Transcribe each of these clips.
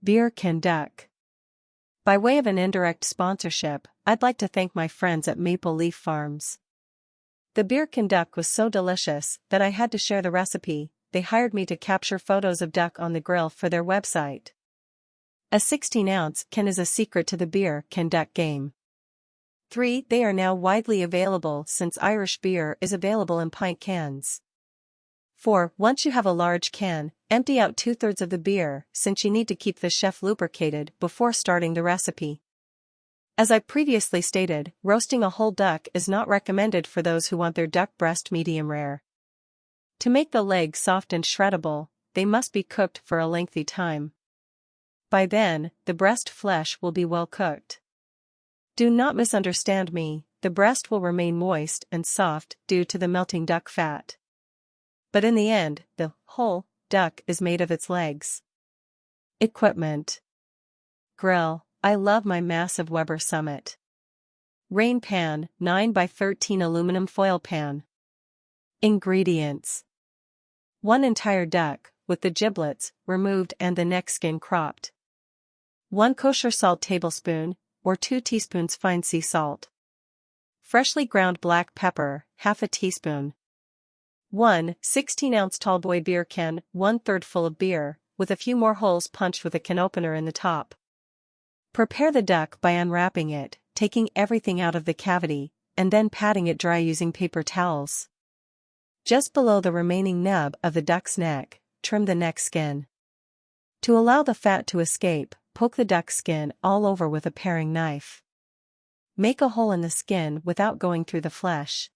Beer can duck. By way of an indirect sponsorship, I'd like to thank my friends at Maple Leaf Farms. The beer can duck was so delicious that I had to share the recipe. They hired me to capture photos of duck on the grill for their website. A 16-ounce can is a secret to the beer can duck game. 3. They are now widely available since Irish beer is available in pint cans. 4. Once you have a large can, empty out 2/3 of the beer since you need to keep the chef lubricated before starting the recipe. As I previously stated, roasting a whole duck is not recommended for those who want their duck breast medium rare. To make the legs soft and shreddable, they must be cooked for a lengthy time. By then, the breast flesh will be well cooked. Do not misunderstand me, the breast will remain moist and soft due to the melting duck fat. But in the end, the whole duck is made of its legs. Equipment. Grill. I love my massive Weber Summit. Rain pan, 9x13 aluminum foil pan. Ingredients. 1 entire duck, with the giblets removed and the neck skin cropped. 1 kosher salt tablespoon, or 2 teaspoons fine sea salt. Freshly ground black pepper, half a teaspoon. 1 16-ounce tallboy beer can, 1/3 full of beer, with a few more holes punched with a can opener in the top. Prepare the duck by unwrapping it, taking everything out of the cavity, and then patting it dry using paper towels. Just below the remaining nub of the duck's neck, trim the neck skin. To allow the fat to escape, poke the duck skin all over with a paring knife. Make a hole in the skin without going through the flesh.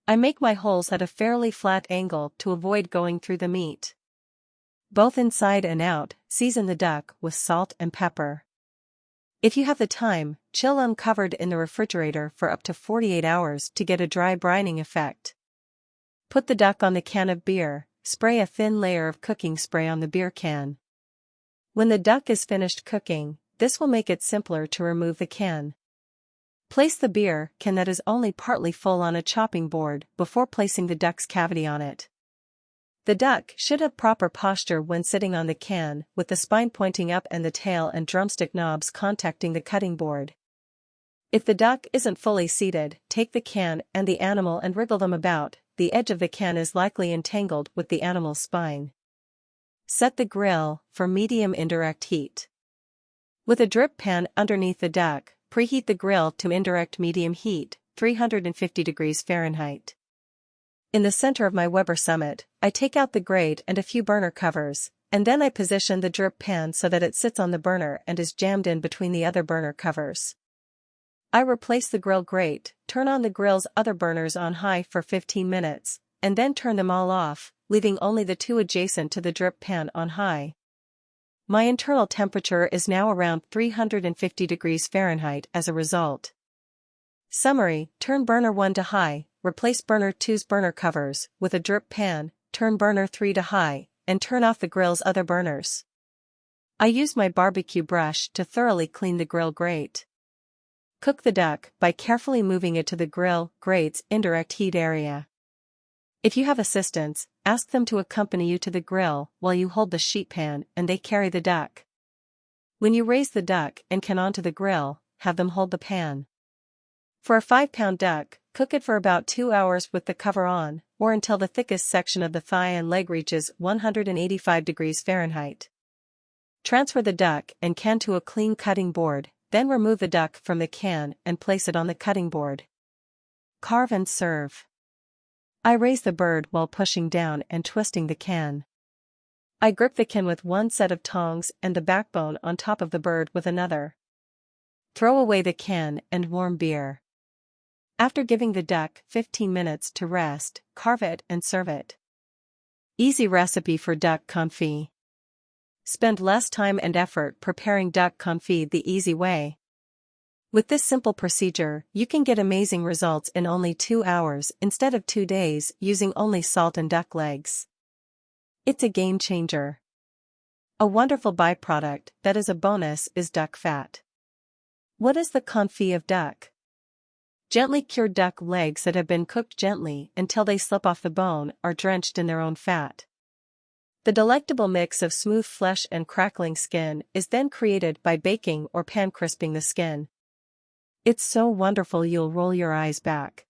I make my holes at a fairly flat angle to avoid going through the meat. Both inside and out, season the duck with salt and pepper. If you have the time, chill uncovered in the refrigerator for up to 48 hours to get a dry brining effect. Put the duck on the can of beer, spray a thin layer of cooking spray on the beer can. When the duck is finished cooking, this will make it simpler to remove the can. Place the beer can that is only partly full on a chopping board before placing the duck's cavity on it. The duck should have proper posture when sitting on the can, with the spine pointing up and the tail and drumstick knobs contacting the cutting board. If the duck isn't fully seated, take the can and the animal and wriggle them about. The edge of the can is likely entangled with the animal's spine. Set the grill for medium indirect heat. With a drip pan underneath the duck, preheat the grill to indirect medium heat, 350 degrees Fahrenheit. In the center of my Weber Summit, I take out the grate and a few burner covers, and then I position the drip pan so that it sits on the burner and is jammed in between the other burner covers. I replace the grill grate, turn on the grill's other burners on high for 15 minutes, and then turn them all off, leaving only the 2 adjacent to the drip pan on high. My internal temperature is now around 350 degrees Fahrenheit as a result. Summary: turn burner 1 to high, replace burner 2's burner covers with a drip pan, turn burner 3 to high, and turn off the grill's other burners. I use my barbecue brush to thoroughly clean the grill grate. Cook the duck by carefully moving it to the grill grate's indirect heat area. If you have assistants, ask them to accompany you to the grill while you hold the sheet pan and they carry the duck. When you raise the duck and can onto the grill, have them hold the pan. For a 5-pound duck, cook it for about 2 hours with the cover on, or until the thickest section of the thigh and leg reaches 185 degrees Fahrenheit. Transfer the duck and can to a clean cutting board, then remove the duck from the can and place it on the cutting board. Carve and serve. I raise the bird while pushing down and twisting the can. I grip the can with one set of tongs and the backbone on top of the bird with another. Throw away the can and warm beer. After giving the duck 15 minutes to rest, carve it and serve it. Easy recipe for duck confit. Spend less time and effort preparing duck confit the easy way. With this simple procedure, you can get amazing results in only 2 hours instead of 2 days using only salt and duck legs. It's a game changer. A wonderful byproduct that is a bonus is duck fat. What is the confit of duck? Gently cured duck legs that have been cooked gently until they slip off the bone are drenched in their own fat. The delectable mix of smooth flesh and crackling skin is then created by baking or pan crisping the skin. It's so wonderful you'll roll your eyes back.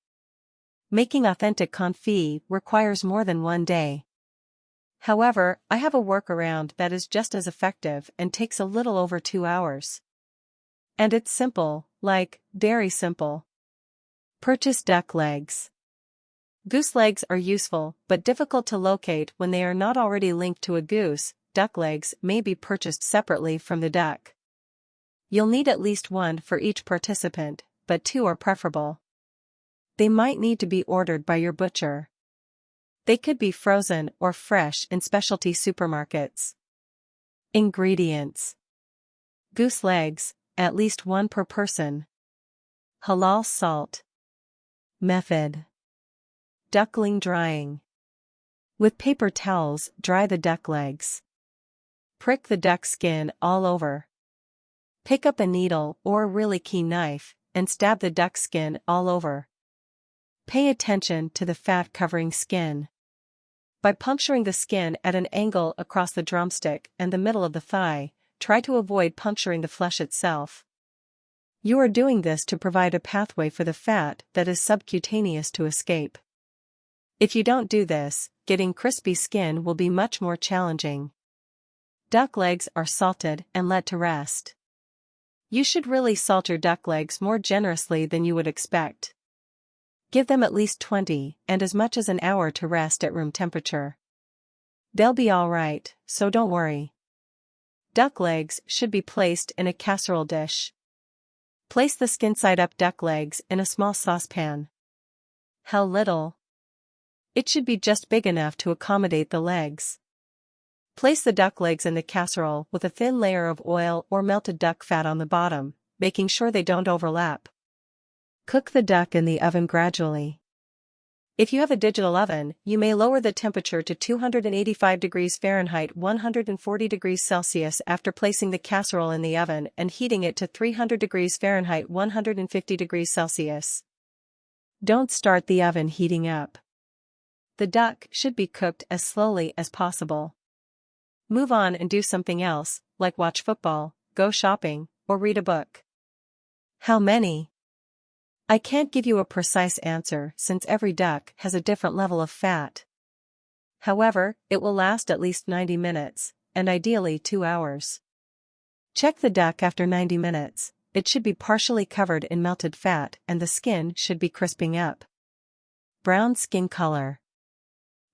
Making authentic confit requires more than one day. However, I have a workaround that is just as effective and takes a little over 2 hours. And it's simple, like, very simple. Purchase duck legs. Goose legs are useful, but difficult to locate when they are not already linked to a goose. Duck legs may be purchased separately from the duck. You'll need at least one for each participant, but 2 are preferable. They might need to be ordered by your butcher. They could be frozen or fresh in specialty supermarkets. Ingredients: goose legs, at least 1 per person. Halal salt. Method: duckling drying. With paper towels, dry the duck legs. Prick the duck skin all over. Pick up a needle or a really keen knife and stab the duck skin all over. Pay attention to the fat covering skin. By puncturing the skin at an angle across the drumstick and the middle of the thigh, try to avoid puncturing the flesh itself. You are doing this to provide a pathway for the fat that is subcutaneous to escape. If you don't do this, getting crispy skin will be much more challenging. Duck legs are salted and let to rest. You should really salt your duck legs more generously than you would expect. Give them at least 20 and as much as an hour to rest at room temperature. They'll be alright, so don't worry. Duck legs should be placed in a casserole dish. Place the skin side up duck legs in a small saucepan. How little? It should be just big enough to accommodate the legs. Place the duck legs in the casserole with a thin layer of oil or melted duck fat on the bottom, making sure they don't overlap. Cook the duck in the oven gradually. If you have a digital oven, you may lower the temperature to 285 degrees Fahrenheit 140 degrees Celsius after placing the casserole in the oven and heating it to 300 degrees Fahrenheit 150 degrees Celsius. Don't start the oven heating up. The duck should be cooked as slowly as possible. Move on and do something else, like watch football, go shopping, or read a book. How many? I can't give you a precise answer since every duck has a different level of fat. However, it will last at least 90 minutes, and ideally 2 hours. Check the duck after 90 minutes, it should be partially covered in melted fat and the skin should be crisping up. Brown skin color.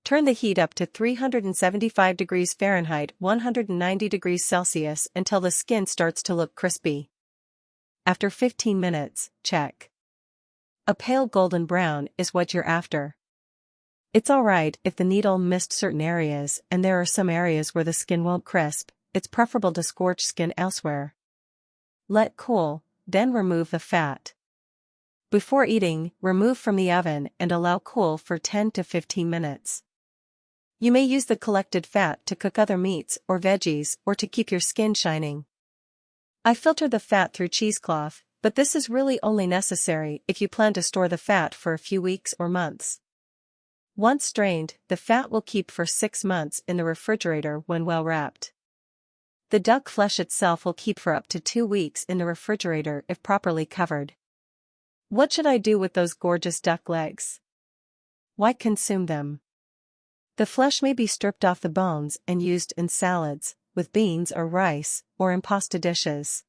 Turn the heat up to 375 degrees Fahrenheit 190 degrees Celsius until the skin starts to look crispy. After 15 minutes, check. A pale golden brown is what you're after. It's alright if the needle missed certain areas and there are some areas where the skin won't crisp, it's preferable to scorch skin elsewhere. Let cool, then remove the fat. Before eating, remove from the oven and allow cool for 10 to 15 minutes. You may use the collected fat to cook other meats or veggies or to keep your skin shining. I filter the fat through cheesecloth, but this is really only necessary if you plan to store the fat for a few weeks or months. Once strained, the fat will keep for 6 months in the refrigerator when well wrapped. The duck flesh itself will keep for up to 2 weeks in the refrigerator if properly covered. What should I do with those gorgeous duck legs? Why consume them? The flesh may be stripped off the bones and used in salads, with beans or rice, or in pasta dishes.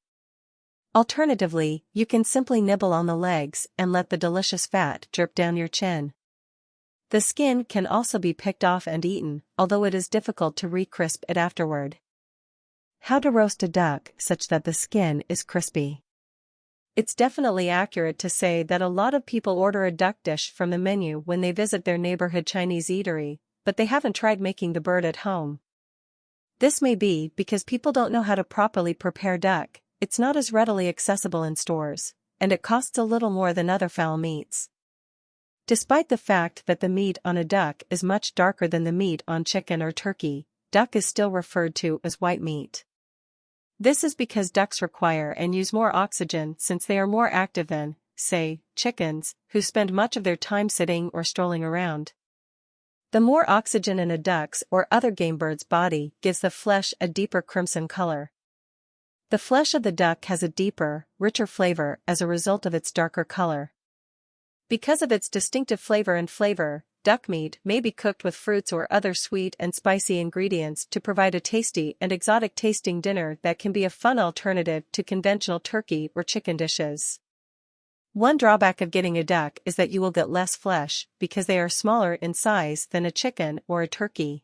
Alternatively, you can simply nibble on the legs and let the delicious fat drip down your chin. The skin can also be picked off and eaten, although it is difficult to re-crisp it afterward. How to roast a duck such that the skin is crispy. It's definitely accurate to say that a lot of people order a duck dish from the menu when they visit their neighborhood Chinese eatery, but they haven't tried making the bird at home. This may be because people don't know how to properly prepare duck. It's not as readily accessible in stores, and it costs a little more than other fowl meats. Despite the fact that the meat on a duck is much darker than the meat on chicken or turkey, duck is still referred to as white meat. This is because ducks require and use more oxygen since they are more active than, say, chickens, who spend much of their time sitting or strolling around. The more oxygen in a duck's or other game bird's body gives the flesh a deeper crimson color. The flesh of the duck has a deeper, richer flavor as a result of its darker color. Because of its distinctive flavor, duck meat may be cooked with fruits or other sweet and spicy ingredients to provide a tasty and exotic-tasting dinner that can be a fun alternative to conventional turkey or chicken dishes. One drawback of getting a duck is that you will get less flesh because they are smaller in size than a chicken or a turkey.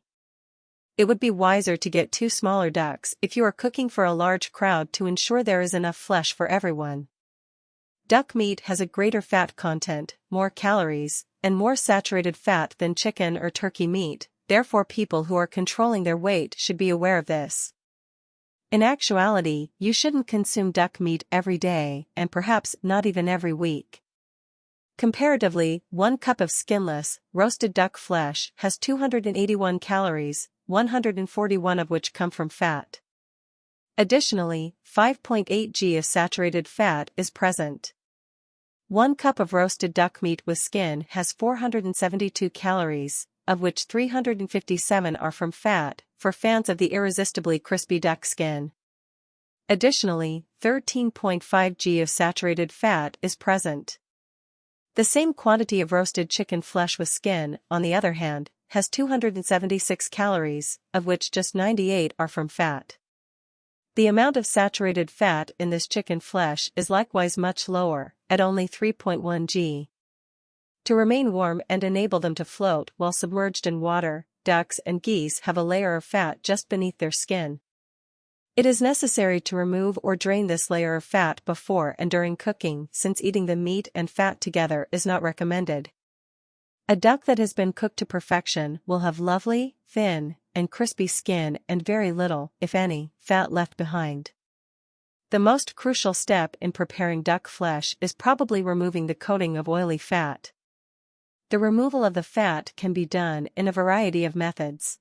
It would be wiser to get 2 smaller ducks if you are cooking for a large crowd to ensure there is enough flesh for everyone. Duck meat has a greater fat content, more calories, and more saturated fat than chicken or turkey meat, therefore people who are controlling their weight should be aware of this. In actuality, you shouldn't consume duck meat every day and perhaps not even every week. Comparatively, 1 cup of skinless, roasted duck flesh has 281 calories, 141 of which come from fat. Additionally, 5.8 g of saturated fat is present. 1 cup of roasted duck meat with skin has 472 calories, of which 357 are from fat, for fans of the irresistibly crispy duck skin. Additionally, 13.5 g of saturated fat is present. The same quantity of roasted chicken flesh with skin, on the other hand, has 276 calories, of which just 98 are from fat. The amount of saturated fat in this chicken flesh is likewise much lower, at only 3.1 g. To remain warm and enable them to float while submerged in water, ducks and geese have a layer of fat just beneath their skin. It is necessary to remove or drain this layer of fat before and during cooking, since eating the meat and fat together is not recommended. A duck that has been cooked to perfection will have lovely, thin, and crispy skin and very little, if any, fat left behind. The most crucial step in preparing duck flesh is probably removing the coating of oily fat. The removal of the fat can be done in a variety of methods.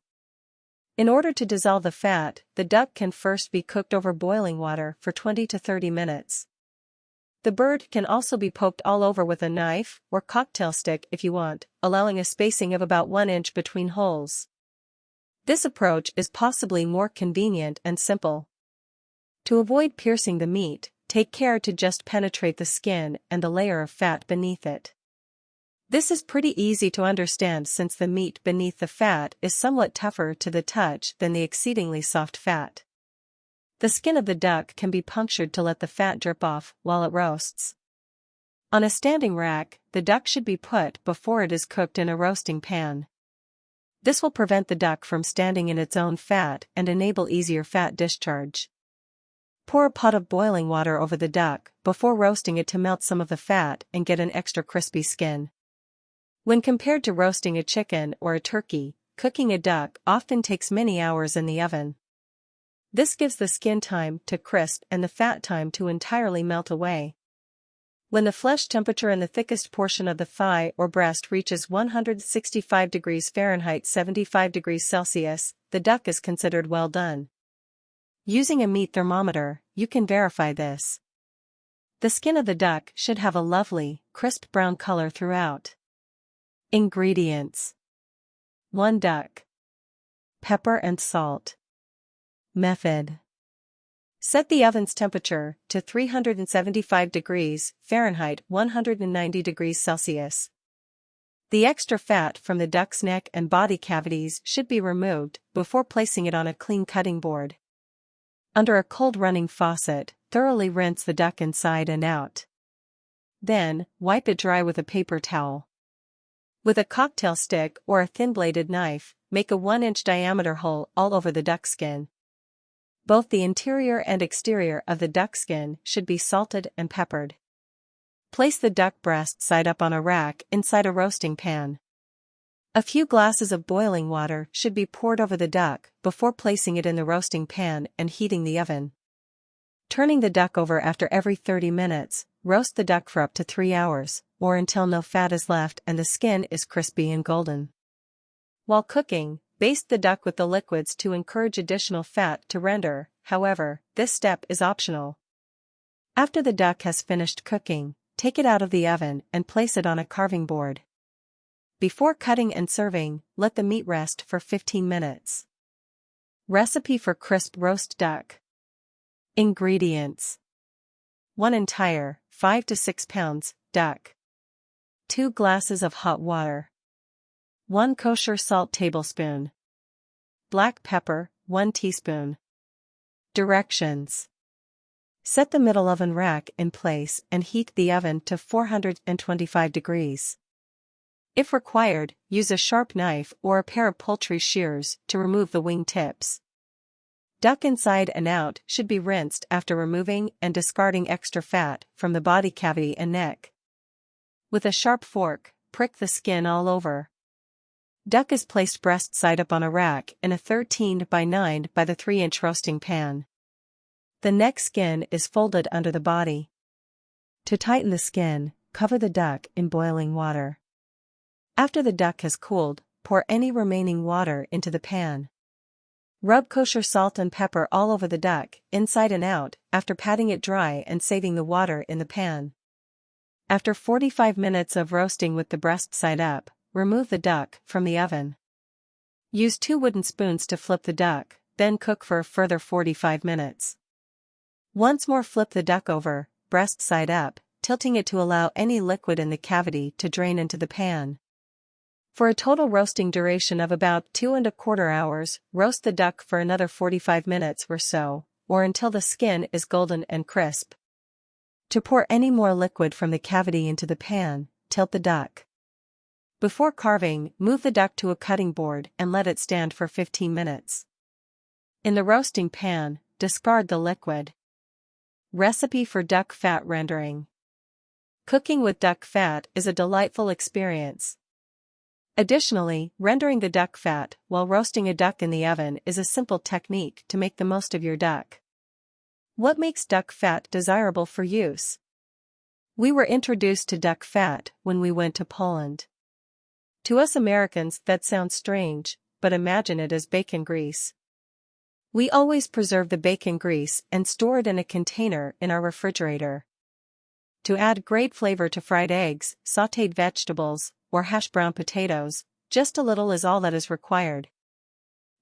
In order to dissolve the fat, the duck can first be cooked over boiling water for 20 to 30 minutes. The bird can also be poked all over with a knife or cocktail stick if you want, allowing a spacing of about 1 inch between holes. This approach is possibly more convenient and simple. To avoid piercing the meat, take care to just penetrate the skin and the layer of fat beneath it. This is pretty easy to understand since the meat beneath the fat is somewhat tougher to the touch than the exceedingly soft fat. The skin of the duck can be punctured to let the fat drip off while it roasts. On a standing rack, the duck should be put before it is cooked in a roasting pan. This will prevent the duck from standing in its own fat and enable easier fat discharge. Pour a pot of boiling water over the duck before roasting it to melt some of the fat and get an extra crispy skin. When compared to roasting a chicken or a turkey, cooking a duck often takes many hours in the oven. This gives the skin time to crisp and the fat time to entirely melt away. When the flesh temperature in the thickest portion of the thigh or breast reaches 165 degrees Fahrenheit 75 degrees Celsius, the duck is considered well done. Using a meat thermometer, you can verify this. The skin of the duck should have a lovely, crisp brown color throughout. Ingredients: 1 duck. Pepper and salt. Method: set the oven's temperature to 375 degrees Fahrenheit 190 degrees Celsius. The extra fat from the duck's neck and body cavities should be removed before placing it on a clean cutting board. Under a cold running faucet, thoroughly rinse the duck inside and out. Then, wipe it dry with a paper towel. With a cocktail stick or a thin-bladed knife, make a 1-inch diameter hole all over the duck skin. Both the interior and exterior of the duck skin should be salted and peppered. Place the duck breast side up on a rack inside a roasting pan. A few glasses of boiling water should be poured over the duck before placing it in the roasting pan and heating the oven. Turning the duck over after every 30 minutes, roast the duck for up to 3 hours, or until no fat is left and the skin is crispy and golden. While cooking, baste the duck with the liquids to encourage additional fat to render, however, this step is optional. After the duck has finished cooking, take it out of the oven and place it on a carving board. Before cutting and serving, let the meat rest for 15 minutes. Recipe for crisp roast duck. Ingredients: 1 entire, 5 to 6 pounds, duck. 2 glasses of hot water. 1 kosher salt tablespoon. Black pepper, 1 teaspoon. Directions: set the middle oven rack in place and heat the oven to 425 degrees. If required, use a sharp knife or a pair of poultry shears to remove the wing tips. Duck inside and out should be rinsed after removing and discarding extra fat from the body cavity and neck. With a sharp fork, prick the skin all over. Duck is placed breast side up on a rack in a 13 by 9 by the 3-inch roasting pan. The neck skin is folded under the body. To tighten the skin, cover the duck in boiling water. After the duck has cooled, pour any remaining water into the pan. Rub kosher salt and pepper all over the duck, inside and out, after patting it dry and saving the water in the pan. After 45 minutes of roasting with the breast side up, remove the duck from the oven. Use 2 wooden spoons to flip the duck, then cook for a further 45 minutes. Once more flip the duck over, breast side up, tilting it to allow any liquid in the cavity to drain into the pan. For a total roasting duration of about 2¼ hours, roast the duck for another 45 minutes or so, or until the skin is golden and crisp. To pour any more liquid from the cavity into the pan, tilt the duck. Before carving, move the duck to a cutting board and let it stand for 15 minutes. In the roasting pan, discard the liquid. Recipe for duck fat rendering. Cooking with duck fat is a delightful experience. Additionally, rendering the duck fat while roasting a duck in the oven is a simple technique to make the most of your duck. What makes duck fat desirable for use? We were introduced to duck fat when we went to Poland. To us Americans that sounds strange, but imagine it as bacon grease. We always preserve the bacon grease and store it in a container in our refrigerator. To add great flavor to fried eggs, sautéed vegetables, or hashed brown potatoes, just a little is all that is required.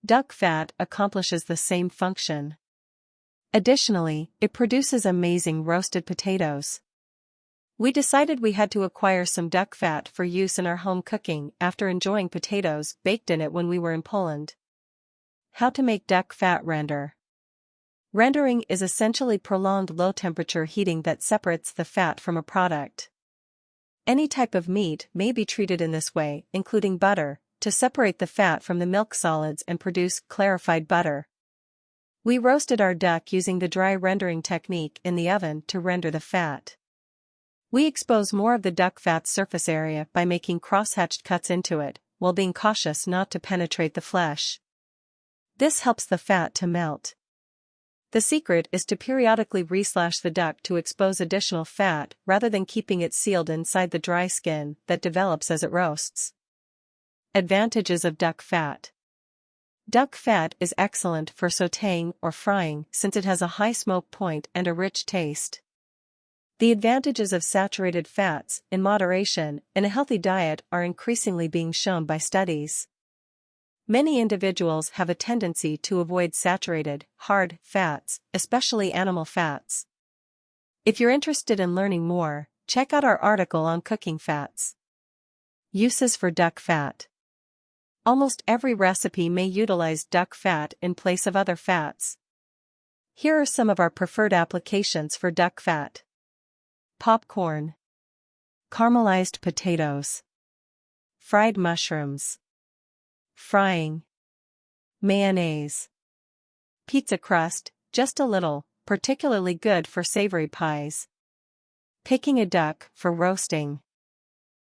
Duck fat accomplishes the same function. Additionally, it produces amazing roasted potatoes. We decided we had to acquire some duck fat for use in our home cooking after enjoying potatoes baked in it when we were in Poland. How to make duck fat render. Rendering is essentially prolonged low-temperature heating that separates the fat from a product. Any type of meat may be treated in this way, including butter, to separate the fat from the milk solids and produce clarified butter. We roasted our duck using the dry rendering technique in the oven to render the fat. We expose more of the duck fat's surface area by making cross-hatched cuts into it, while being cautious not to penetrate the flesh. This helps the fat to melt. The secret is to periodically reslash the duck to expose additional fat rather than keeping it sealed inside the dry skin that develops as it roasts. Advantages of duck fat. Duck fat is excellent for sautéing or frying since it has a high smoke point and a rich taste. The advantages of saturated fats, in moderation, in a healthy diet are increasingly being shown by studies. Many individuals have a tendency to avoid saturated, hard fats, especially animal fats. If you're interested in learning more, check out our article on cooking fats. Uses for duck fat. Almost every recipe may utilize duck fat in place of other fats. Here are some of our preferred applications for duck fat. Popcorn. Caramelized potatoes. Fried mushrooms. Frying. Mayonnaise. Pizza crust, just a little, particularly good for savory pies. Picking a duck for roasting.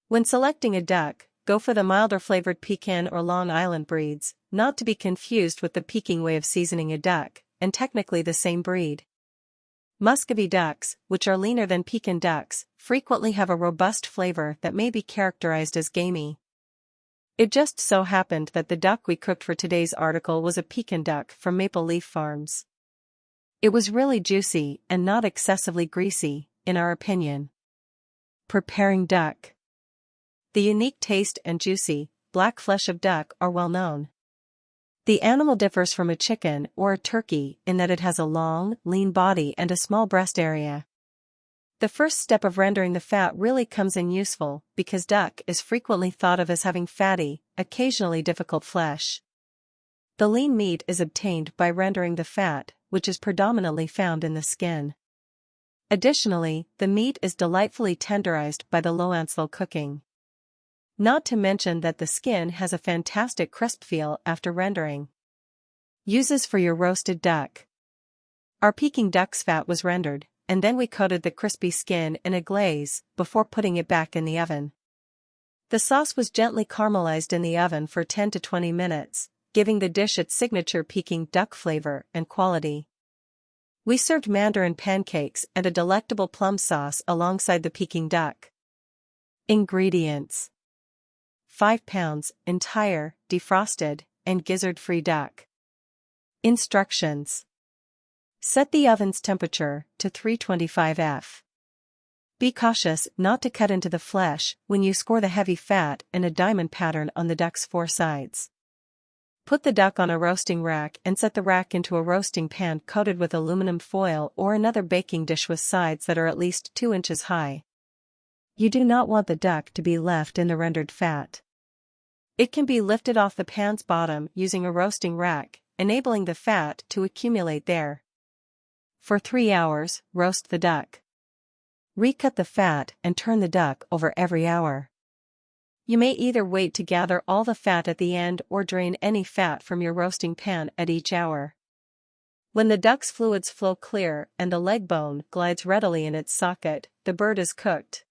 When selecting a duck, go for the milder flavored Pekin or Long Island breeds, not to be confused with the Peking way of seasoning a duck, and technically the same breed. Muscovy ducks, which are leaner than Pekin ducks, frequently have a robust flavor that may be characterized as gamey. It just so happened that the duck we cooked for today's article was a Pekin duck from Maple Leaf Farms. It was really juicy and not excessively greasy, in our opinion. Preparing duck. The unique taste and juicy, black flesh of duck are well known. The animal differs from a chicken or a turkey in that it has a long, lean body and a small breast area. The first step of rendering the fat really comes in useful because duck is frequently thought of as having fatty, occasionally difficult flesh. The lean meat is obtained by rendering the fat, which is predominantly found in the skin. Additionally, the meat is delightfully tenderized by the low-slow cooking. Not to mention that the skin has a fantastic crisp feel after rendering. Uses for your roasted duck. Our Peking duck's fat was rendered, and then we coated the crispy skin in a glaze before putting it back in the oven. The sauce was gently caramelized in the oven for 10 to 20 minutes, giving the dish its signature Peking duck flavor and quality. We served mandarin pancakes and a delectable plum sauce alongside the Peking duck. Ingredients: 5 pounds, entire, defrosted, and gizzard-free duck. Instructions: set the oven's temperature to 325 F. Be cautious not to cut into the flesh when you score the heavy fat in a diamond pattern on the duck's 4 sides. Put the duck on a roasting rack and set the rack into a roasting pan coated with aluminum foil or another baking dish with sides that are at least 2 inches high. You do not want the duck to be left in the rendered fat. It can be lifted off the pan's bottom using a roasting rack, enabling the fat to accumulate there. For 3 hours, roast the duck. Recut the fat and turn the duck over every hour. You may either wait to gather all the fat at the end or drain any fat from your roasting pan at each hour. When the duck's fluids flow clear and the leg bone glides readily in its socket, the bird is cooked.